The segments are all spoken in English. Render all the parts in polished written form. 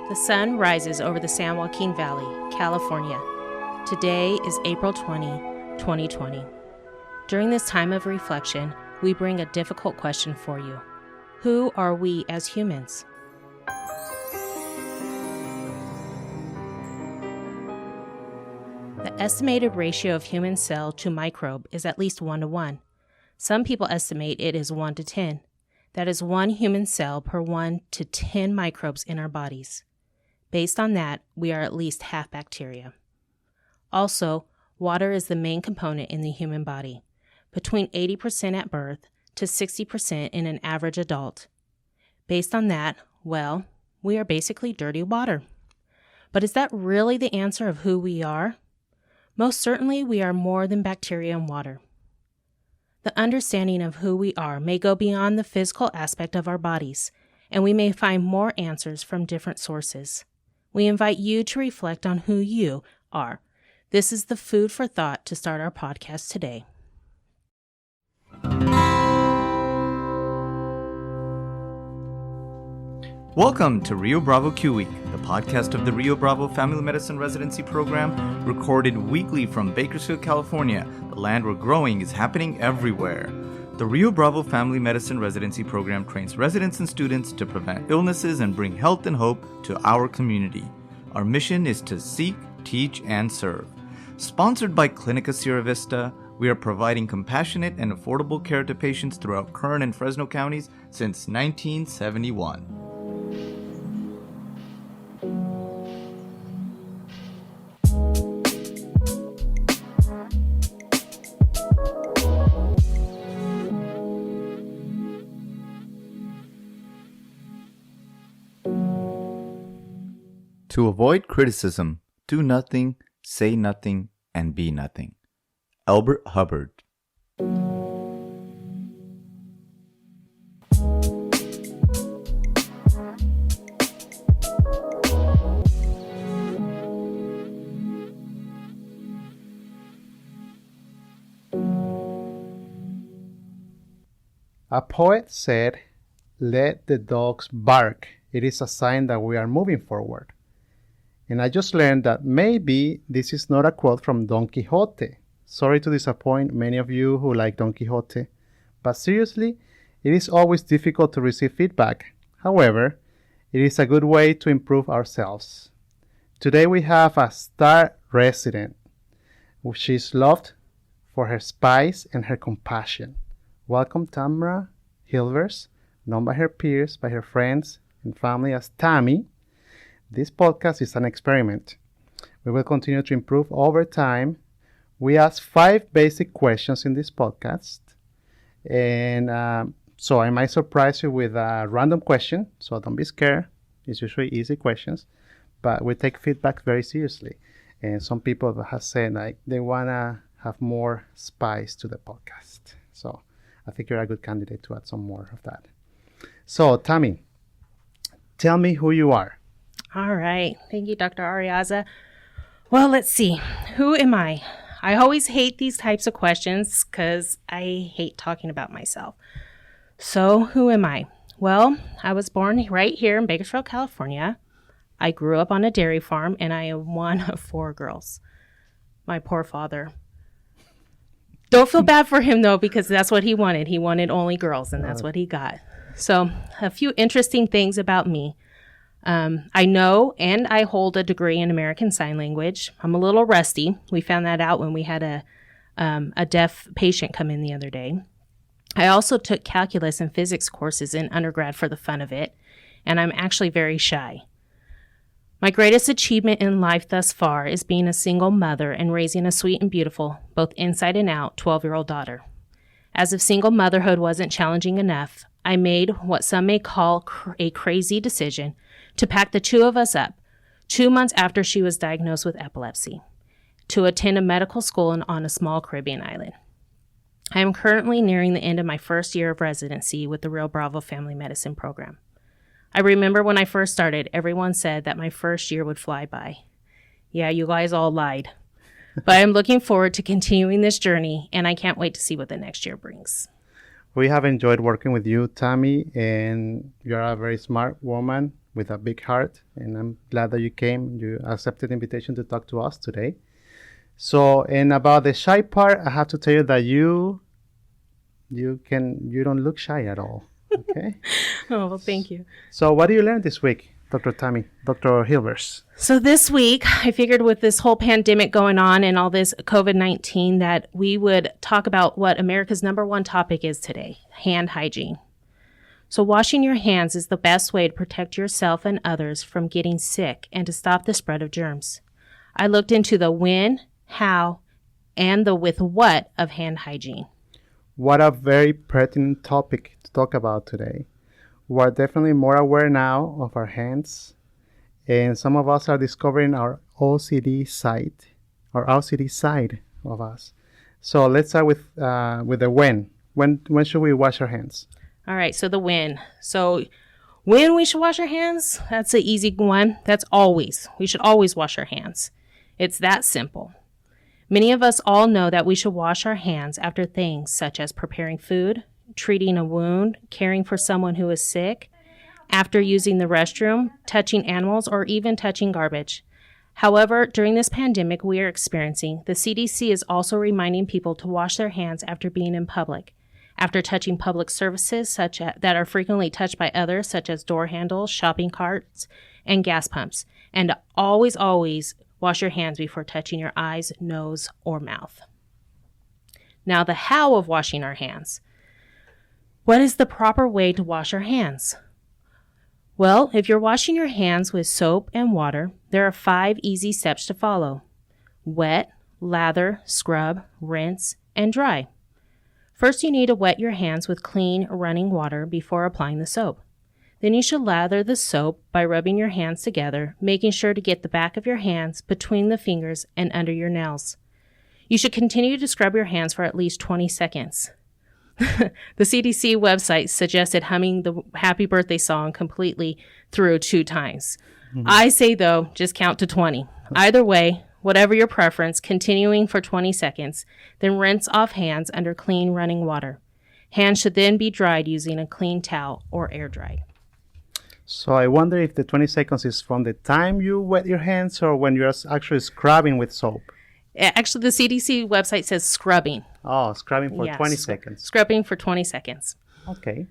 The sun rises over the San Joaquin Valley, California. Today is April 20, 2020. During this time of reflection, we bring a difficult question for you. Who are we as humans? The estimated ratio of human cell to microbe is at least 1:1. Some people estimate it is 1:10. That is 1 human cell per 1 to 10 microbes in our bodies. Based on that, we are at least half bacteria. Also, water is the main component in the human body, between 80% at birth to 60% in an average adult. Based on that, well, we are basically dirty water. But is that really the answer of who we are? Most certainly, we are more than bacteria and water. The understanding of who we are may go beyond the physical aspect of our bodies, and we may find more answers from different sources. We invite you to reflect on who you are. This is the food for thought to start our podcast today. Welcome to Rio Bravo Q Week, the podcast of the Rio Bravo Family Medicine Residency Program, recorded weekly from Bakersfield, California, the land where growing is happening everywhere. The Rio Bravo Family Medicine Residency Program trains residents and students to prevent illnesses and bring health and hope to our community. Our mission is to seek, teach, and serve. Sponsored by Clinica Sierra Vista, we are providing compassionate and affordable care to patients throughout Kern and Fresno counties since 1971. To avoid criticism, do nothing, say nothing, and be nothing. Albert Hubbard. A poet said, "Let the dogs bark. It is a sign that we are moving forward." And I just learned that maybe this is not a quote from Don Quixote. Sorry to disappoint many of you who like Don Quixote, but seriously, it is always difficult to receive feedback. However, it is a good way to improve ourselves. Today we have a star resident. She is loved for her spice and her compassion. Welcome Tamra Hilvers, known by her peers, by her friends and family as Tammy. This podcast is an experiment. We will continue to improve over time. We ask 5 basic questions in this podcast. And so I might surprise you with a random question, so don't be scared. It's usually easy questions, but we take feedback very seriously. And some people have said like they want to have more spice to the podcast. So I think you're a good candidate to add some more of that. So Tammy, tell me who you are. All right. Thank you, Dr. Arias. Well, let's see. Who am I? I always hate these types of questions because I hate talking about myself. So who am I? Well, I was born right here in Bakersfield, California. I grew up on a dairy farm, and I am one of 4 girls. My poor father. Don't feel bad for him, though, because that's what he wanted. He wanted only girls, and that's what he got. So a few interesting things about me. I know and I hold a degree in American Sign Language. I'm a little rusty. We found that out when we had a deaf patient come in the other day. I also took calculus and physics courses in undergrad for the fun of it, and I'm actually very shy. My greatest achievement in life thus far is being a single mother and raising a sweet and beautiful, both inside and out, 12-year-old daughter. As if single motherhood wasn't challenging enough, I made what some may call a crazy decision to pack the 2 of us up 2 months after she was diagnosed with epilepsy, to attend a medical school on a small Caribbean island. I am currently nearing the end of my first year of residency with the Rio Bravo Family Medicine Program. I remember when I first started, everyone said that my first year would fly by. Yeah, you guys all lied. But I'm looking forward to continuing this journey, and I can't wait to see what the next year brings. We have enjoyed working with you, Tammy, and you're a very smart woman with a big heart, and I'm glad that you came. You accepted the invitation to talk to us today. So, and about the shy part, I have to tell you that you don't look shy at all. Okay. Oh, well, thank you. So, what do you learn this week, Dr. Tammy, Dr. Hilvers? So this week, I figured with this whole pandemic going on and all this COVID-19 that we would talk about what America's #1 topic is today, hand hygiene. So washing your hands is the best way to protect yourself and others from getting sick and to stop the spread of germs. I looked into the when, how, and the with what of hand hygiene. What a very pertinent topic to talk about today. We're definitely more aware now of our hands, and some of us are discovering our OCD side of us. So let's start with the when. When should we wash our hands? All right, so the when. So when we should wash our hands, that's an easy one. That's always. We should always wash our hands. It's that simple. Many of us all know that we should wash our hands after things such as preparing food, treating a wound, caring for someone who is sick, after using the restroom, touching animals, or even touching garbage. However, during this pandemic we are experiencing, the CDC is also reminding people to wash their hands after being in public, after touching public surfaces that are frequently touched by others, such as door handles, shopping carts, and gas pumps. And always, always wash your hands before touching your eyes, nose, or mouth. Now, the how of washing our hands. What is the proper way to wash our hands? Well, if you're washing your hands with soap and water, there are 5 easy steps to follow. Wet, lather, scrub, rinse, and dry. First, you need to wet your hands with clean, running water before applying the soap. Then you should lather the soap by rubbing your hands together, making sure to get the back of your hands between the fingers and under your nails. You should continue to scrub your hands for at least 20 seconds. The CDC website suggested humming the happy birthday song completely through 2 times. Mm-hmm. I say, though, just count to 20. Either way, whatever your preference, continuing for 20 seconds, then rinse off hands under clean running water. Hands should then be dried using a clean towel or air dried. So I wonder if the 20 seconds is from the time you wet your hands or when you're actually scrubbing with soap. Actually, the CDC website says scrubbing. Oh, scrubbing for 20 seconds. Scrubbing for 20 seconds. Okay.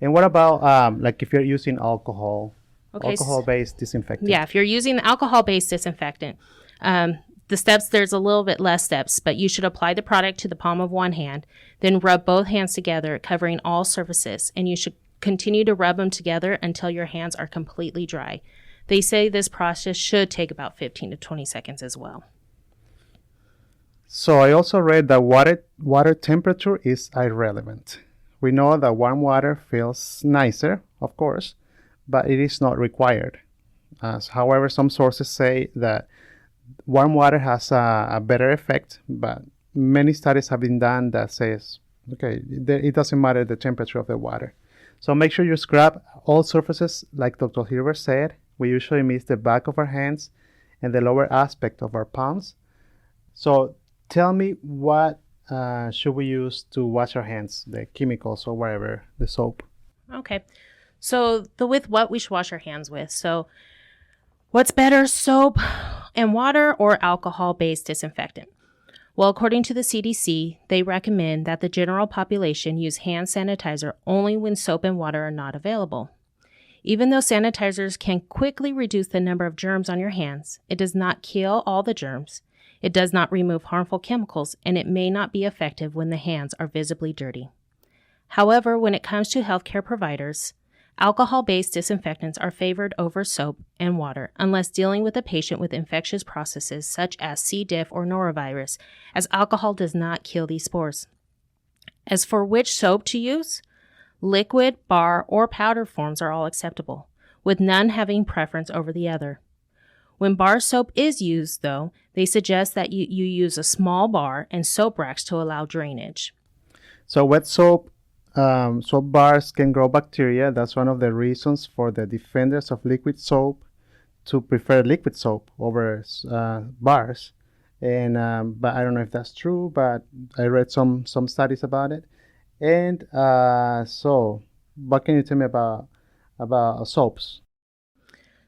And what about like if you're using alcohol-based disinfectant? Yeah, if you're using the alcohol-based disinfectant, the steps, there's a little bit less steps, but you should apply the product to the palm of one hand, then rub both hands together, covering all surfaces, and you should continue to rub them together until your hands are completely dry. They say this process should take about 15 to 20 seconds as well. So I also read that water temperature is irrelevant. We know that warm water feels nicer, of course, but it is not required. However, some sources say that warm water has a better effect, but many studies have been done that says, okay, it doesn't matter the temperature of the water. So make sure you scrub all surfaces, like Dr. Hilbert said. We usually miss the back of our hands and the lower aspect of our palms. So tell me, what should we use to wash our hands, the chemicals or whatever, the soap? Okay. So with what we should wash our hands with. So what's better, soap and water or alcohol-based disinfectant? Well, according to the CDC, they recommend that the general population use hand sanitizer only when soap and water are not available. Even though sanitizers can quickly reduce the number of germs on your hands, it does not kill all the germs. It does not remove harmful chemicals, and it may not be effective when the hands are visibly dirty. However, when it comes to healthcare providers, alcohol-based disinfectants are favored over soap and water unless dealing with a patient with infectious processes such as C. diff or norovirus, as alcohol does not kill these spores. As for which soap to use, liquid, bar, or powder forms are all acceptable, with none having preference over the other. When bar soap is used, though, they suggest that you use a small bar and soap racks to allow drainage. So wet soap bars can grow bacteria. That's one of the reasons for the defenders of liquid soap to prefer liquid soap over bars. And but I don't know if that's true, but I read some studies about it. And so, what can you tell me about soaps?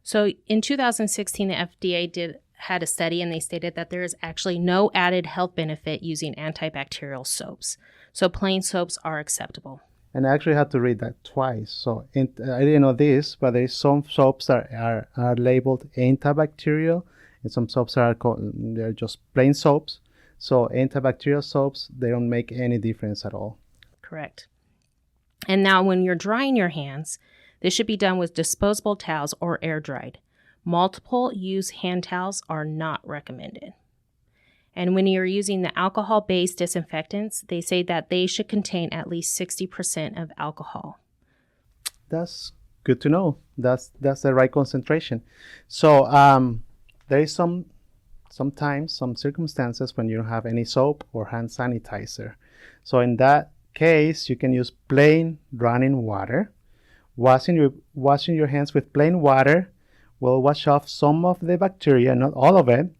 So in 2016, the FDA had a study, and they stated that there is actually no added health benefit using antibacterial soaps. So plain soaps are acceptable. And I actually had to read that twice. So I didn't know this, but there is some soaps that are labeled antibacterial, and some soaps they're just plain soaps. So antibacterial soaps, they don't make any difference at all. Correct. And now when you're drying your hands, this should be done with disposable towels or air dried. Multiple use hand towels are not recommended. And when you're using the alcohol-based disinfectants, they say that they should contain at least 60% of alcohol. That's good to know. That's the right concentration. So there is sometimes some circumstances when you don't have any soap or hand sanitizer. So in that case, you can use plain running water. Washing your hands with plain water will wash off some of the bacteria, not all of it.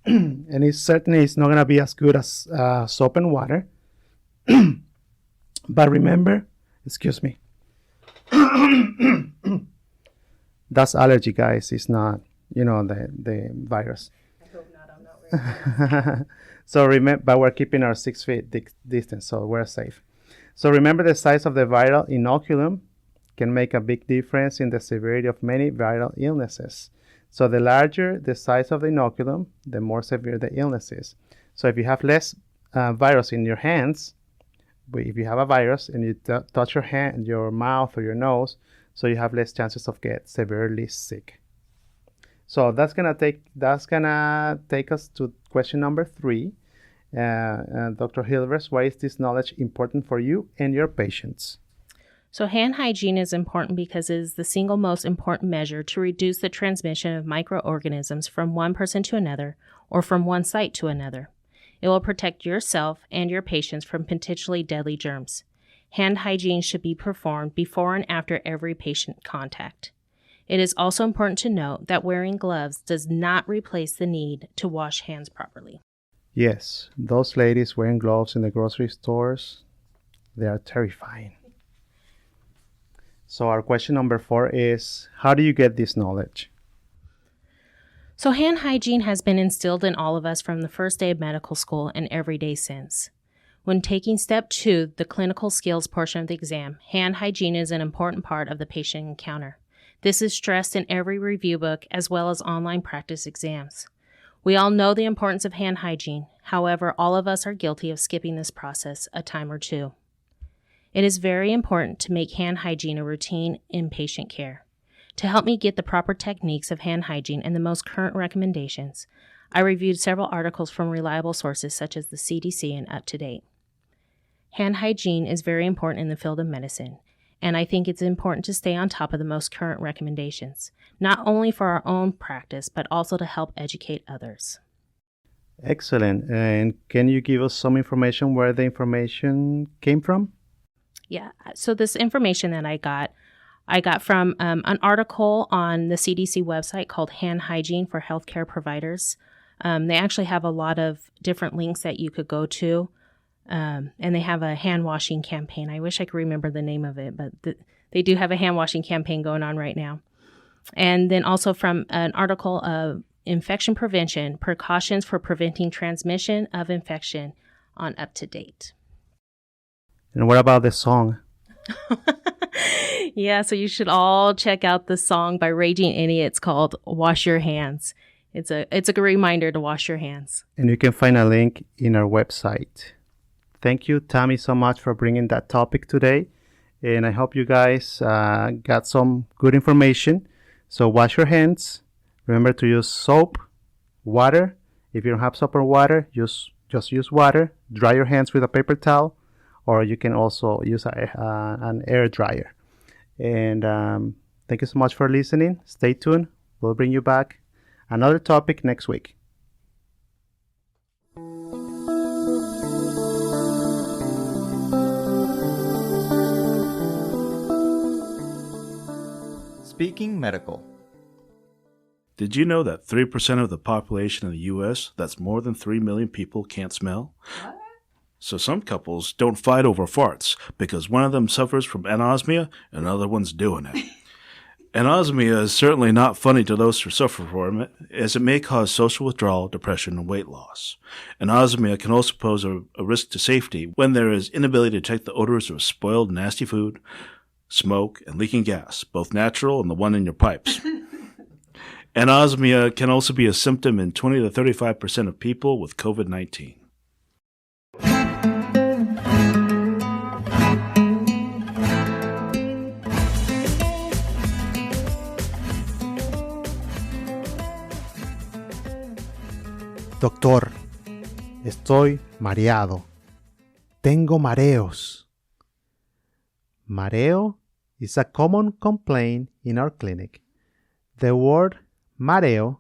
And it certainly is not going to be as good as soap and water. But remember, excuse me, that's allergy, guys. It's not, the virus. I hope not. I'm not very So remember, but we're keeping our 6 feet distance, so we're safe. So remember, the size of the viral inoculum can make a big difference in the severity of many viral illnesses. So the larger the size of the inoculum, the more severe the illness is. So if you have less virus in your hands, but if you have a virus and you touch your hand, your mouth or your nose, so you have less chances of get severely sick. So that's gonna take us to question number 3. Dr. Hilvers, why is this knowledge important for you and your patients? So hand hygiene is important because it is the single most important measure to reduce the transmission of microorganisms from one person to another or from one site to another. It will protect yourself and your patients from potentially deadly germs. Hand hygiene should be performed before and after every patient contact. It is also important to note that wearing gloves does not replace the need to wash hands properly. Yes, those ladies wearing gloves in the grocery stores, they are terrifying. So our question number 4 is, how do you get this knowledge? So hand hygiene has been instilled in all of us from the first day of medical school and every day since. When taking step 2, the clinical skills portion of the exam, hand hygiene is an important part of the patient encounter. This is stressed in every review book as well as online practice exams. We all know the importance of hand hygiene. However, all of us are guilty of skipping this process a time or two. It is very important to make hand hygiene a routine in patient care. To help me get the proper techniques of hand hygiene and the most current recommendations, I reviewed several articles from reliable sources such as the CDC and UpToDate. Hand hygiene is very important in the field of medicine, and I think it's important to stay on top of the most current recommendations, not only for our own practice, but also to help educate others. Excellent. And can you give us some information where the information came from? Yeah, so this information that I got from an article on the CDC website called Hand Hygiene for Healthcare Providers. They actually have a lot of different links that you could go to, and they have a hand washing campaign. I wish I could remember the name of it, but they do have a hand washing campaign going on right now. And then also from an article of Infection Prevention, Precautions for Preventing Transmission of Infection on UpToDate. And what about the song? Yeah, so you should all check out the song by Raging Idiots called Wash Your Hands. It's a good reminder to wash your hands. And you can find a link in our website. Thank you, Tammy, so much for bringing that topic today. And I hope you guys got some good information. So wash your hands. Remember to use soap, water. If you don't have soap or water, just use water. Dry your hands with a paper towel. Or you can also use an air dryer. And thank you so much for listening. Stay tuned. We'll bring you back another topic next week. Speaking Medical. Did you know that 3% of the population of the U.S., that's more than 3 million people, can't smell? What? So some couples don't fight over farts because one of them suffers from anosmia and the other one's doing it. Anosmia is certainly not funny to those who suffer from it, as it may cause social withdrawal, depression, and weight loss. Anosmia can also pose a risk to safety when there is inability to detect the odors of spoiled, nasty food, smoke, and leaking gas, both natural and the one in your pipes. Anosmia can also be a symptom in 20 to 35% of people with COVID-19. Doctor, estoy mareado. Tengo mareos. Mareo is a common complaint in our clinic. The word mareo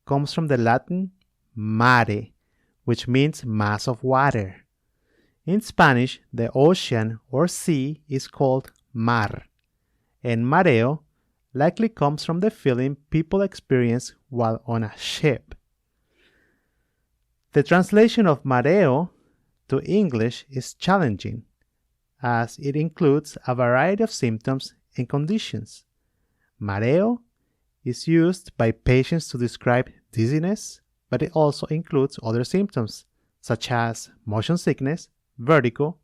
comes from the Latin mare, which means mass of water. In Spanish, the ocean or sea is called mar, and mareo likely comes from the feeling people experience while on a ship. The translation of mareo to English is challenging, as it includes a variety of symptoms and conditions. Mareo is used by patients to describe dizziness, but it also includes other symptoms, such as motion sickness, vertigo,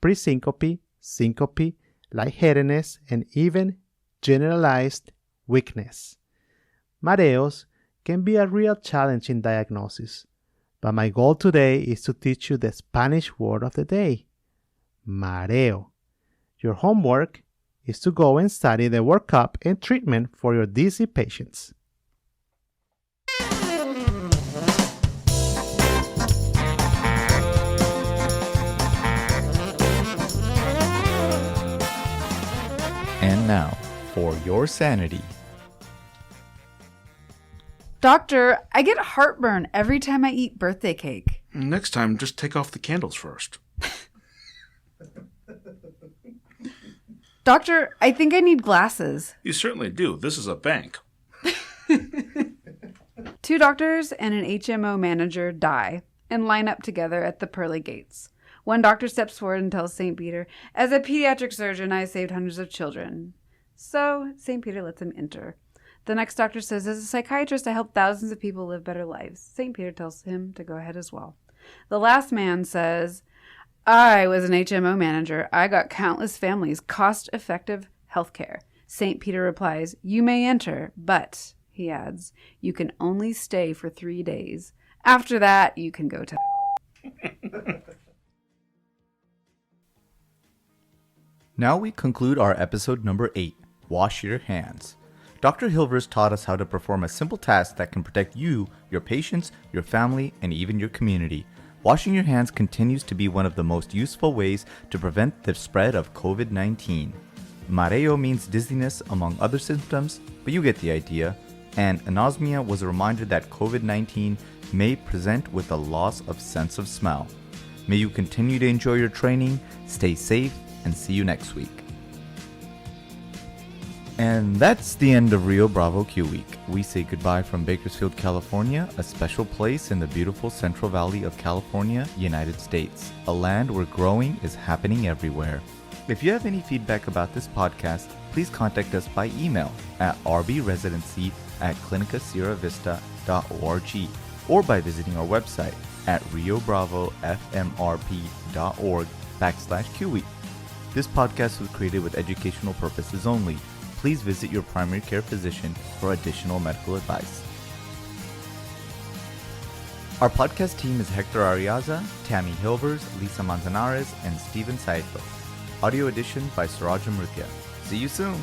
presyncope, syncope, lightheadedness, and even generalized weakness. Mareos can be a real challenge in diagnosis, but my goal today is to teach you the Spanish word of the day, mareo. Your homework is to go and study the workup and treatment for your dizzy patients. And now, for your sanity. Doctor, I get heartburn every time I eat birthday cake. Next time, just take off the candles first. Doctor, I think I need glasses. You certainly do. This is a bank. 2 doctors and an HMO manager die and line up together at the pearly gates. One doctor steps forward and tells St. Peter, "As a pediatric surgeon, I saved hundreds of children." So St. Peter lets him enter. The next doctor says, "As a psychiatrist, I help thousands of people live better lives." St. Peter tells him to go ahead as well. The last man says, "I was an HMO manager. I got countless families cost-effective health care." St. Peter replies, "You may enter, but," he adds, "you can only stay for 3 days. After that, you can go to Now we conclude our episode number 8, Wash Your Hands. Dr. Hilvers taught us how to perform a simple task that can protect you, your patients, your family, and even your community. Washing your hands continues to be one of the most useful ways to prevent the spread of COVID-19. Mareo means dizziness among other symptoms, but you get the idea. And anosmia was a reminder that COVID-19 may present with a loss of sense of smell. May you continue to enjoy your training, stay safe, and see you next week. And that's the end of Rio Bravo Q Week. We say goodbye from Bakersfield, California, a special place in the beautiful Central Valley of California, United States, a land where growing is happening everywhere. If you have any feedback about this podcast, please contact us by email at rbResidency@clinicasierravista.org or by visiting our website at riobravofmrp.org/QWeek. This podcast was created with educational purposes only. Please visit your primary care physician for additional medical advice. Our podcast team is Hector Arias, Tammy Hilvers, Lisa Manzanares, and Steven Saito. Audio edition by Suraj Amrutia. See you soon!